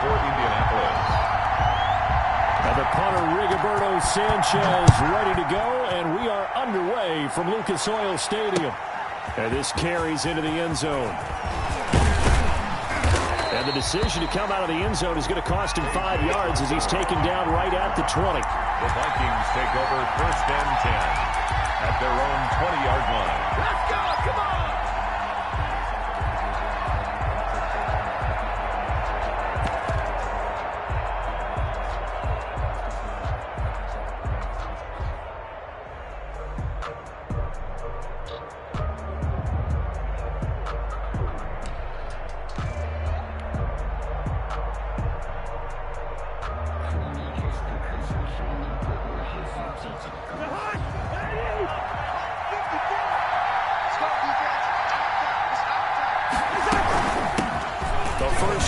for Indianapolis. And the punter, Rigoberto Sanchez, ready to go, and we are underway from Lucas Oil Stadium. And this carries into the end zone. And the decision to come out of the end zone is going to cost him 5 yards as he's taken down right at the 20. The Vikings take over 1st and 10 at their own 20-yard line. Let's go! Come on!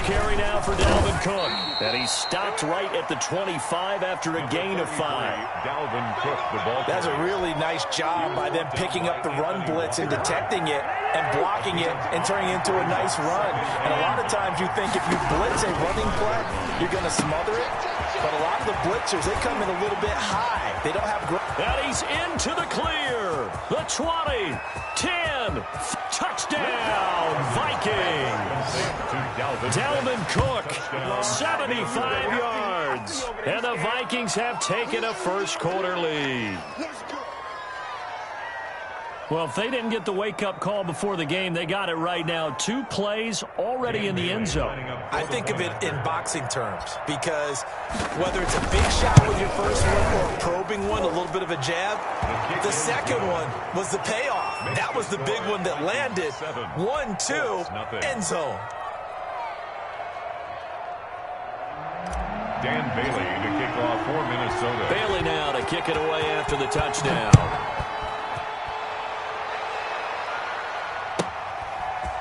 Carry now for Dalvin Cook. And he's stopped right at the 25 after a gain of 5. Dalvin Cook, the ball. That's a really nice job by them picking up the run blitz and detecting it and blocking it and turning it into a nice run. And a lot of times you think if you blitz a running play, you're going to smother it. But a lot of the blitzers, they come in a little bit high. They don't have great. And he's into the clear. The 20, 10, touchdown, Vikings. Dalvin Cook, 75 yards. And the Vikings have taken a first-quarter lead. Well, if they didn't get the wake-up call before the game, they got it right now. 2 plays already in the end zone. I think of it in boxing terms because whether it's a big shot with your first one or a probing one, a little bit of a jab, the second one was the payoff. That was the big one that landed. 1-2, end zone. Dan Bailey to kick off for Minnesota. Bailey now to kick it away after the touchdown.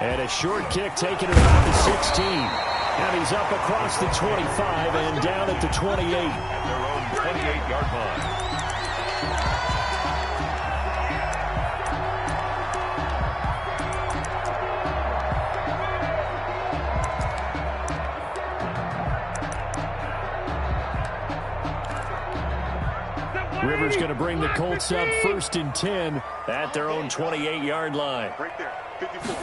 And a short kick taking it about the 16. And he's up across the 25 and down at the 28. At their own 28-yard line. Rivers going to bring the Colts up 1st and 10 at their own 28-yard line. Right there, 54.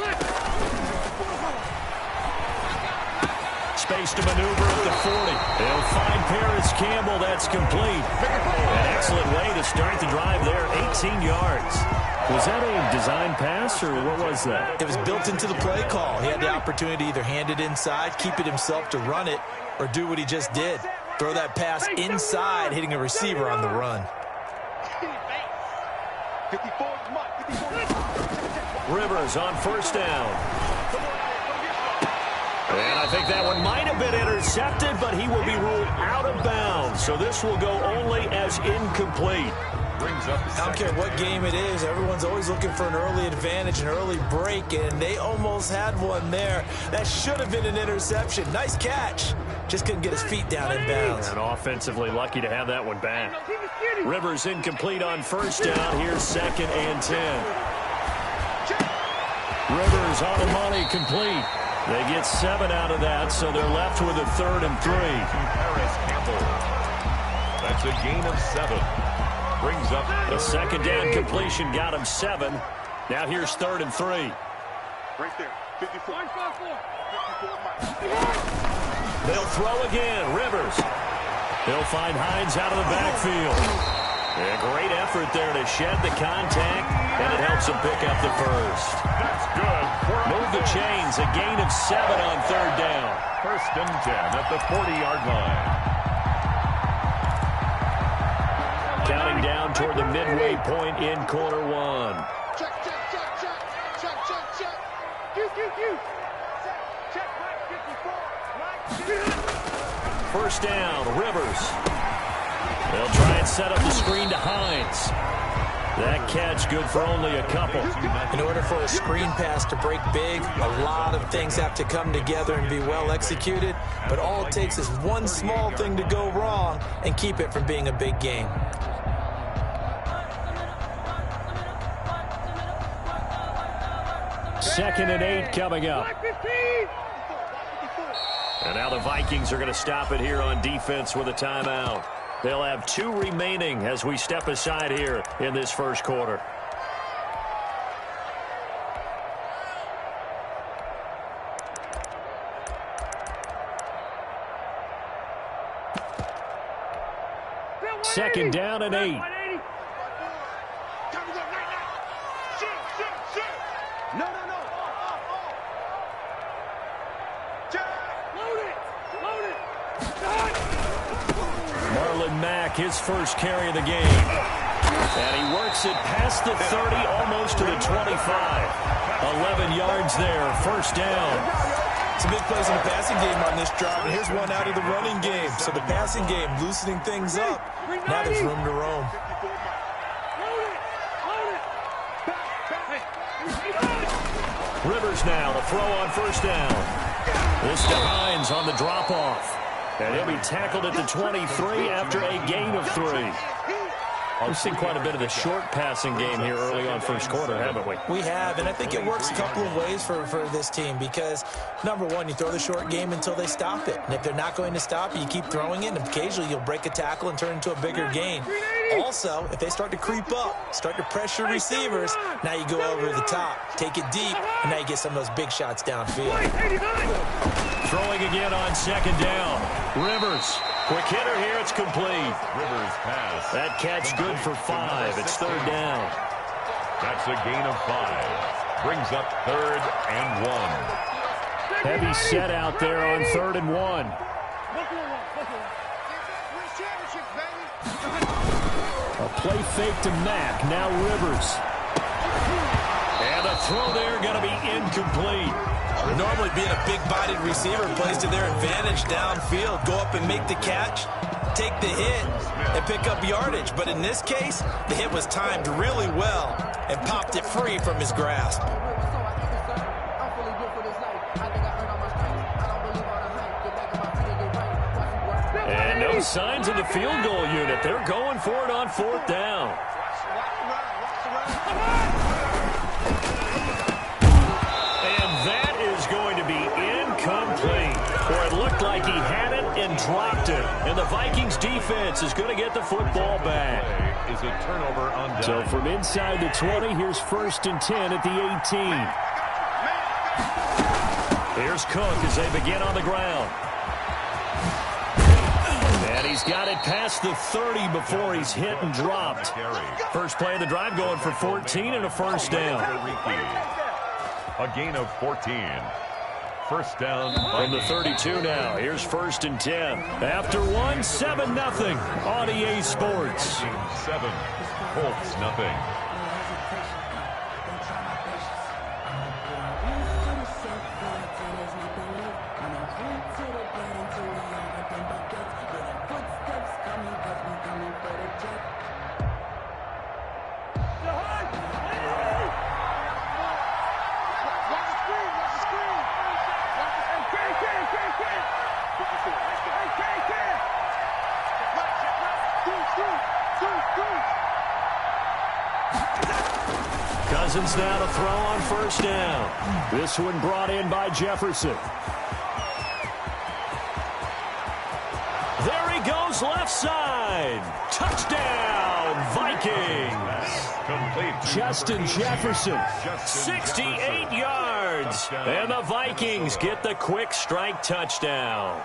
Space to maneuver at the 40. They'll find Paris Campbell. That's complete. An excellent way to start the drive there, 18 yards. Was that a design pass, or what was that? It was built into the play call. He had the opportunity to either hand it inside, keep it himself to run it, or do what he just did. Throw that pass inside, hitting a receiver on the run. Rivers on 1st down. And I think that one might have been intercepted, but he will be ruled out of bounds. So this will go only as incomplete. Brings up I don't care what game it is. Everyone's always looking for an early advantage, an early break, and they almost had one there. That should have been an interception. Nice catch. Just couldn't get his feet down in bounds. And offensively lucky to have that one back. Rivers incomplete on 1st down. Here's 2nd and 10. Rivers on the money, complete. They get 7 out of that, so they're left with a 3rd and 3. Paris Campbell. That's a gain of 7. Brings up the 2nd down completion got him 7. Now here's 3rd and 3. Right there, 54. 54. They'll throw again. Rivers. They'll find Hines out of the backfield. A great effort there to shed the contact, and it helps him pick up the first. That's good. Move the chains. A gain of 7 on 3rd down. 1st and 10 at the 40-yard line. Counting down toward the midway point in quarter 1. Check. Q. Check, right 54. 1st down, Rivers. They'll try and set up the screen to Hines. That catch good for only a couple. In order for a screen pass to break big, a lot of things have to come together and be well executed. But all it takes is one small thing to go wrong and keep it from being a big game. Second and 8 coming up. And now the Vikings are going to stop it here on defense with a timeout. They'll have 2 remaining as we step aside here in this first quarter. Second down and 8. Marlon Mack, his first carry of the game. And he works it past the 30, almost to the 25. 11 yards there, first down. Some big plays in the passing game on this drive, and here's one out of the running game. So the passing game loosening things up. Now there's room to roam. Rivers now to throw on first down. This to Hines on the drop-off. And he'll be tackled at the 23 after a gain of 3. We've seen quite a bit of the short passing game here early on first quarter, haven't we? We have, and I think it works a couple of ways for this team because, number one, you throw the short game until they stop it. And if they're not going to stop it, you keep throwing it, and occasionally you'll break a tackle and turn into a bigger gain. Also, if they start to creep up, start to pressure receivers, now you go over the top, take it deep, and now you get some of those big shots downfield. Throwing again on second down. Rivers. Quick hitter here, it's complete. Rivers pass. That catch good for 5. It's third down. That's a gain of 5. Brings up 3rd and 1. Heavy set out there on 3rd and 1. A play fake to Mack. Now Rivers. And the throw there going to be incomplete. Normally being a big-bodied receiver plays to their advantage downfield. Go up and make the catch, take the hit, and pick up yardage. But in this case, the hit was timed really well and popped it free from his grasp. And no signs of the field goal unit. They're going for it on 4th down. Or it looked like he had it and dropped it. And the Vikings defense is going to get the football back. Is a turnover on down. So from inside the 20, here's 1st and 10 at the 18. Here's Cook as they begin on the ground. And he's got it past the 30 before he's hit and dropped. First play of the drive going for 14 and a first down. A gain of 14. First down from the 32 now. Here's 1st and 10. After 1, 7-0 on EA Sports. 7, Colts nothing. Cousins now to throw on first down. This one brought in by Jefferson. There he goes left side. Touchdown, Vikings. Complete. Justin Jefferson, 68 yards. And the Vikings get the quick strike touchdown.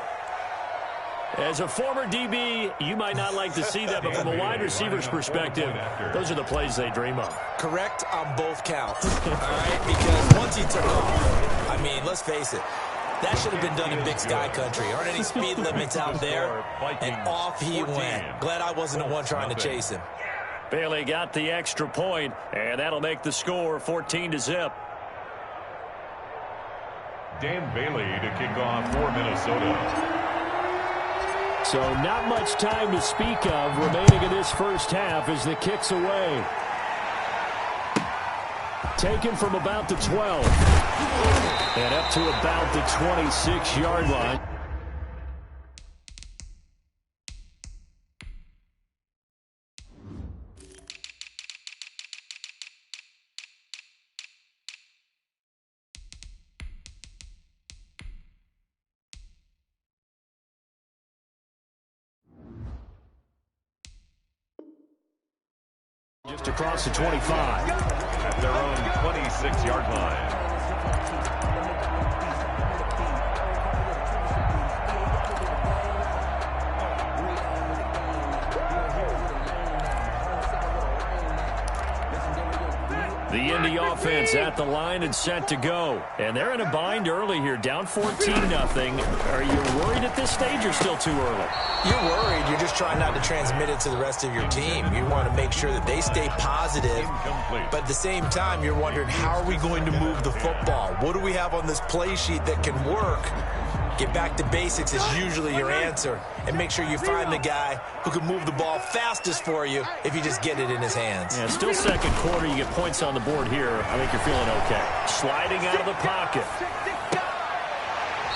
As a former DB, you might not like to see that, but from a wide receiver's perspective, those are the plays they dream of. Correct on both counts, all right? Because once he took off, I mean, let's face it, that should have been done in Big Sky country. Aren't any speed limits out there? And off he went. Glad I wasn't the one trying to chase him. Bailey got the extra point, and that'll make the score 14-0. Dan Bailey to kick off for Minnesota. So not much time to speak of remaining in this first half as the kick's away. Taken from about the 12 and up to about the 26-yard line. just across the 25. At their own 26-yard line. The Indy offense at the line and set to go. And they're in a bind early here, down 14-0. Are you worried at this stage or still too early? You're worried. You're just trying not to transmit it to the rest of your team. You want to make sure that they stay positive. But at the same time, you're wondering, how are we going to move the football? What do we have on this play sheet that can work? Get back to basics is usually your answer. And make sure you find the guy who can move the ball fastest for you if you just get it in his hands. Yeah, still second quarter. You get points on the board here. I think you're feeling okay. Sliding out of the pocket.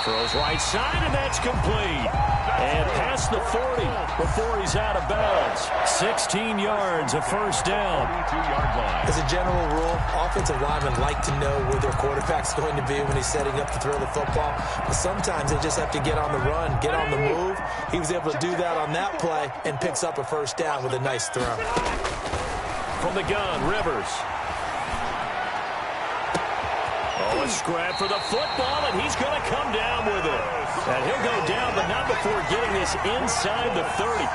Throws right side, and that's complete. And past the 40 before he's out of bounds. 16 yards, a first down. 22-yard line. As a general rule, offensive linemen like to know where their quarterback's going to be when he's setting up to throw the football. But sometimes they just have to get on the run, get on the move. He was able to do that on that play and picks up a first down with a nice throw. From the gun, Rivers. Oh, a scrap for the football, and he's going to come down with it. And he'll go down, but not before getting this inside the 30.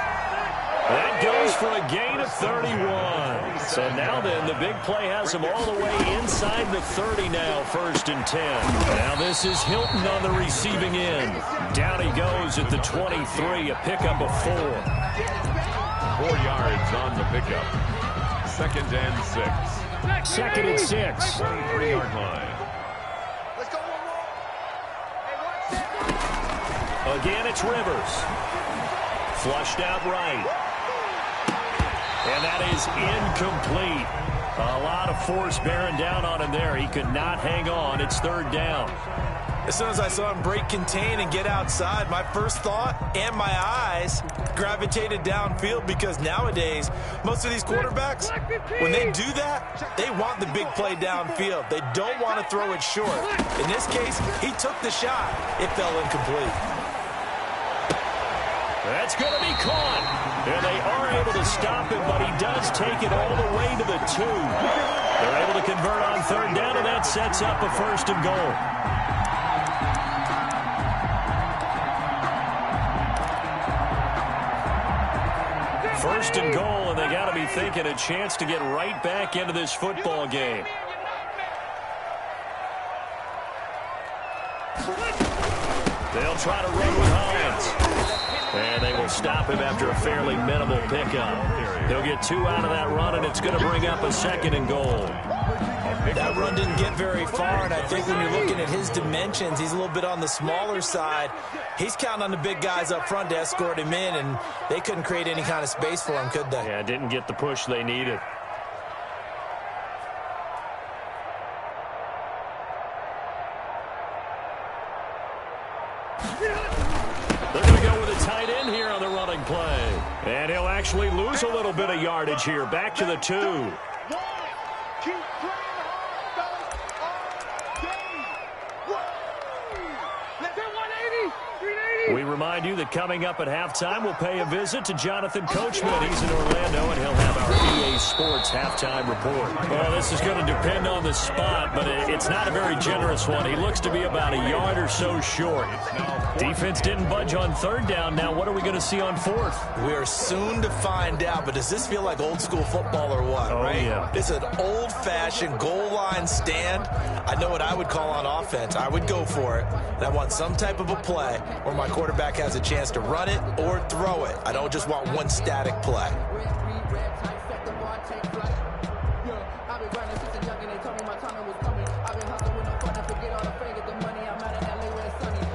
That goes for a gain of 31. So now then, the big play has him all the way inside the 30 now, 1st and 10. Now this is Hilton on the receiving end. Down he goes at the 23, a pickup of 4. 4 yards on the pickup. 2nd and 6. 2nd and 6. 23-yard line. Again, it's Rivers. Flushed out right. And that is incomplete. A lot of force bearing down on him there. He could not hang on. It's 3rd down. As soon as I saw him break contain and get outside, my first thought and my eyes gravitated downfield, because nowadays, most of these quarterbacks, when they do that, they want the big play downfield. They don't want to throw it short. In this case, he took the shot. It fell incomplete. That's going to be caught. And they are able to stop him, but he does take it all the way to the 2. They're able to convert on 3rd down, and that sets up a 1st and goal. First and goal, and they got to be thinking a chance to get right back into this football game. They'll try to run with Hines. And they will stop him after a fairly minimal pickup. He'll get 2 out of that run, and it's going to bring up a 2nd and goal. That run didn't get very far, and I think when you're looking at his dimensions, he's a little bit on the smaller side. He's counting on the big guys up front to escort him in, and they couldn't create any kind of space for him, could they? Yeah, didn't get the push they needed. They're going to go with a tight end here on the running play. And he'll actually lose a little bit of yardage here. Back to the 2. Keep playing hard, fellas. All day. 180. We remind you that coming up at halftime, we'll pay a visit to Jonathan Coachman. He's in Orlando, and he'll have our EA Sports halftime report. Well, this is going to depend on the spot, but it's not a very generous one. He looks to be about a yard or so short. Defense didn't budge on 3rd down. Now what are we going to see on 4th? We are soon to find out, but does this feel like old school football or what, right? Yeah. It's an old-fashioned goal line stand. I know what I would call on offense. I would go for it, and I want some type of a play where my quarterback has a chance to run it or throw it. I don't just want one static play.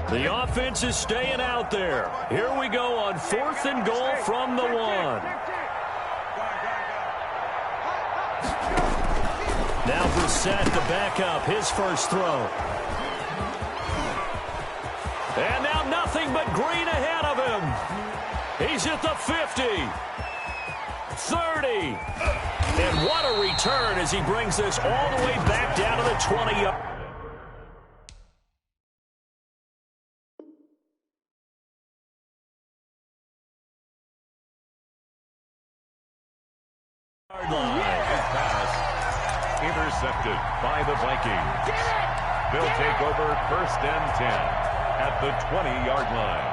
The offense is staying out there. Here we go on 4th and goal from the 1. Now Brissett to back up his first throw. And now nothing but green ahead of him. He's at the 50. 30. And what a return as he brings this all the way back down to the 20. sideline. His pass intercepted by the Vikings. They'll take over 1st and 10 at the 20-yard line.